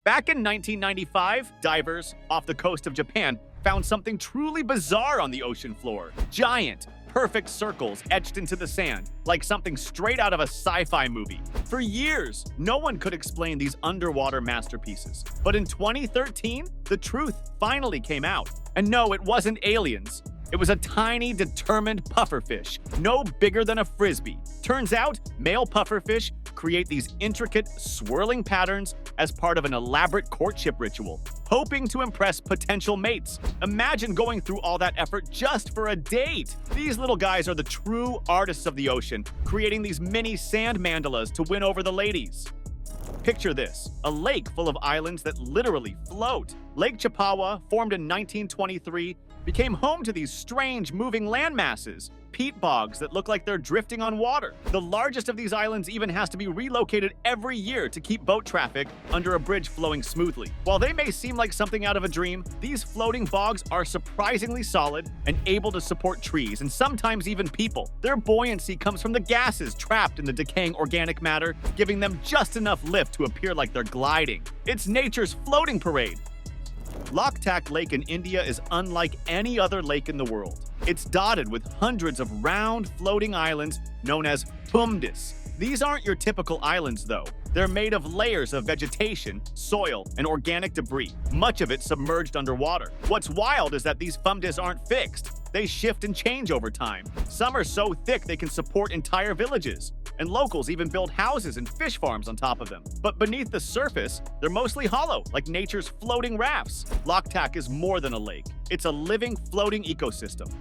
Back in 1995, divers off the coast of Japan found something truly bizarre on the ocean floor. Giant, perfect circles etched into the sand, like something straight out of a sci-fi movie. For years, no one could explain these underwater masterpieces. But in 2013, the truth finally came out. And no, it wasn't aliens. It was a tiny, determined pufferfish, no bigger than a Frisbee. Turns out, male pufferfish create these intricate, swirling patterns as part of an elaborate courtship ritual, hoping to impress potential mates. Imagine going through all that effort just for a date. These little guys are the true artists of the ocean, creating these mini sand mandalas to win over the ladies. Picture this, a lake full of islands that literally float. Lake Chippewa, formed in 1923, became home to these strange moving landmasses, peat bogs that look like they're drifting on water. The largest of these islands even has to be relocated every year to keep boat traffic under a bridge flowing smoothly. While they may seem like something out of a dream, these floating bogs are surprisingly solid and able to support trees and sometimes even people. Their buoyancy comes from the gases trapped in the decaying organic matter, giving them just enough lift to appear like they're gliding. It's nature's floating parade. Loktak Lake in India is unlike any other lake in the world. It's dotted with hundreds of round, floating islands known as pumdis. These aren't your typical islands, though. They're made of layers of vegetation, soil, and organic debris, much of it submerged underwater. What's wild is that these pumdis aren't fixed. They shift and change over time. Some are so thick they can support entire villages, and locals even build houses and fish farms on top of them. But beneath the surface, they're mostly hollow, like nature's floating rafts. Loktak is more than a lake. It's a living, floating ecosystem.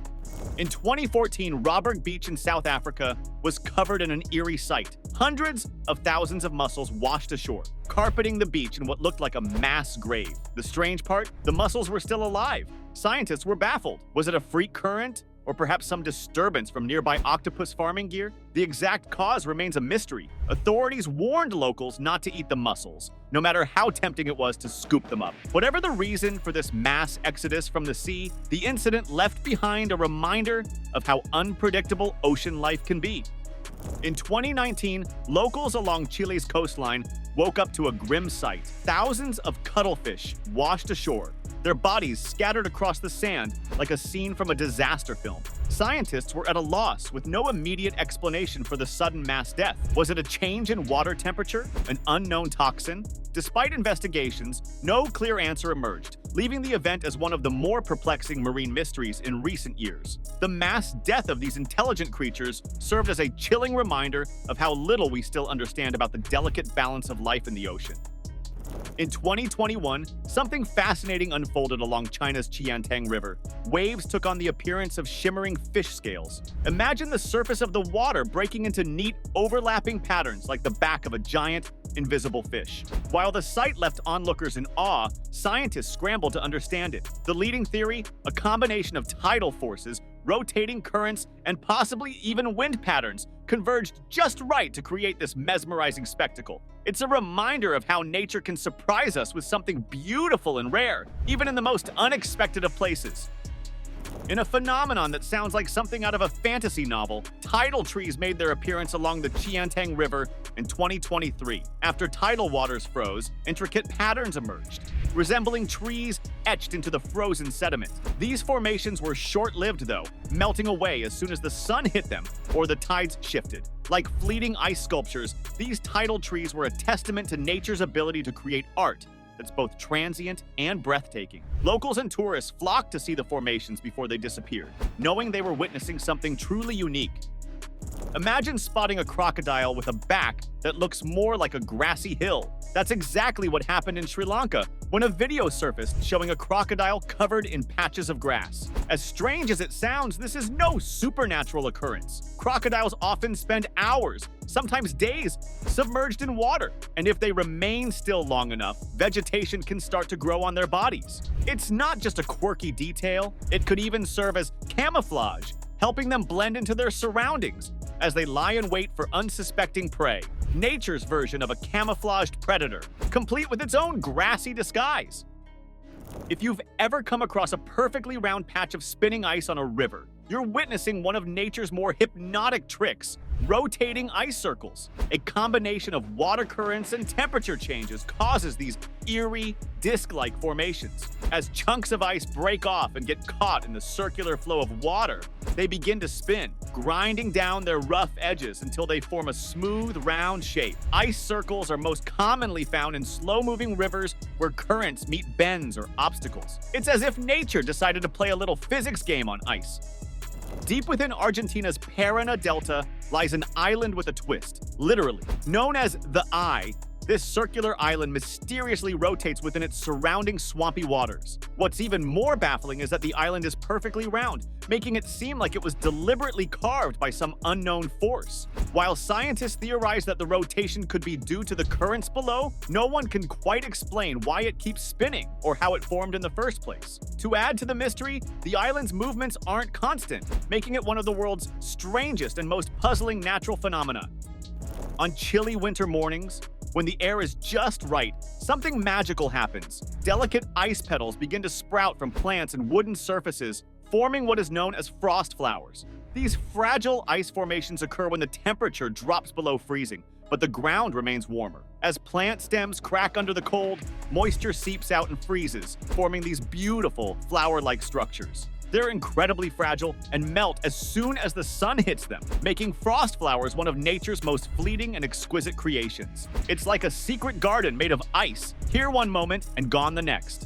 In 2014, Robberg Beach in South Africa was covered in an eerie sight. Hundreds of thousands of mussels washed ashore, carpeting the beach in what looked like a mass grave. The strange part? The mussels were still alive. Scientists were baffled. Was it a freak current? Or perhaps some disturbance from nearby octopus farming gear? The exact cause remains a mystery. Authorities warned locals not to eat the mussels, no matter how tempting it was to scoop them up. Whatever the reason for this mass exodus from the sea, the incident left behind a reminder of how unpredictable ocean life can be. In 2019, locals along Chile's coastline woke up to a grim sight. Thousands of cuttlefish washed ashore, their bodies scattered across the sand like a scene from a disaster film. Scientists were at a loss, with no immediate explanation for the sudden mass death. Was it a change in water temperature? An unknown toxin? Despite investigations, no clear answer emerged, leaving the event as one of the more perplexing marine mysteries in recent years. The mass death of these intelligent creatures served as a chilling reminder of how little we still understand about the delicate balance of life in the ocean. In 2021, something fascinating unfolded along China's Qiantang River. Waves took on the appearance of shimmering fish scales. Imagine the surface of the water breaking into neat, overlapping patterns like the back of a giant, invisible fish. While the sight left onlookers in awe, scientists scrambled to understand it. The leading theory? A combination of tidal forces, rotating currents, and possibly even wind patterns converged just right to create this mesmerizing spectacle. It's a reminder of how nature can surprise us with something beautiful and rare, even in the most unexpected of places. In a phenomenon that sounds like something out of a fantasy novel, tidal trees made their appearance along the Qiantang River in 2023. After tidal waters froze, intricate patterns emerged, resembling trees etched into the frozen sediment. These formations were short-lived, though, melting away as soon as the sun hit them or the tides shifted. Like fleeting ice sculptures, these tidal trees were a testament to nature's ability to create art that's both transient and breathtaking. Locals and tourists flocked to see the formations before they disappeared, knowing they were witnessing something truly unique. Imagine spotting a crocodile with a back that looks more like a grassy hill. That's exactly what happened in Sri Lanka when a video surfaced showing a crocodile covered in patches of grass. As strange as it sounds, this is no supernatural occurrence. Crocodiles often spend hours, sometimes days, submerged in water. And if they remain still long enough, vegetation can start to grow on their bodies. It's not just a quirky detail, it could even serve as camouflage, helping them blend into their surroundings as they lie in wait for unsuspecting prey. Nature's version of a camouflaged predator, complete with its own grassy disguise. If you've ever come across a perfectly round patch of spinning ice on a river, You're witnessing one of nature's more hypnotic tricks, rotating ice circles. A combination of water currents and temperature changes causes these eerie, disc-like formations. As chunks of ice break off and get caught in the circular flow of water, they begin to spin, grinding down their rough edges until they form a smooth, round shape. Ice circles are most commonly found in slow-moving rivers where currents meet bends or obstacles. It's as if nature decided to play a little physics game on ice. Deep within Argentina's Paraná Delta lies an island with a twist. Literally, known as the Eye, this circular island mysteriously rotates within its surrounding swampy waters. What's even more baffling is that the island is perfectly round, making it seem like it was deliberately carved by some unknown force. While scientists theorize that the rotation could be due to the currents below, no one can quite explain why it keeps spinning or how it formed in the first place. To add to the mystery, the island's movements aren't constant, making it one of the world's strangest and most puzzling natural phenomena. On chilly winter mornings, when the air is just right, something magical happens. Delicate ice petals begin to sprout from plants and wooden surfaces, forming what is known as frost flowers. These fragile ice formations occur when the temperature drops below freezing, but the ground remains warmer. As plant stems crack under the cold, moisture seeps out and freezes, forming these beautiful flower-like structures. They're incredibly fragile and melt as soon as the sun hits them, making frost flowers one of nature's most fleeting and exquisite creations. It's like a secret garden made of ice, here one moment and gone the next.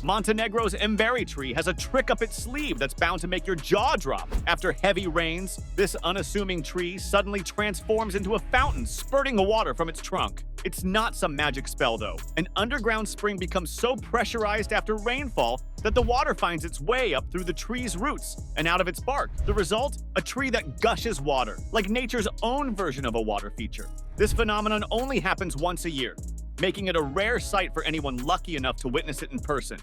Montenegro's emberry tree has a trick up its sleeve that's bound to make your jaw drop. After heavy rains, this unassuming tree suddenly transforms into a fountain, spurting the water from its trunk. It's not some magic spell, though. An underground spring becomes so pressurized after rainfall that the water finds its way up through the tree's roots and out of its bark. The result? A tree that gushes water, like nature's own version of a water feature. This phenomenon only happens once a year, making it a rare sight for anyone lucky enough to witness it in person.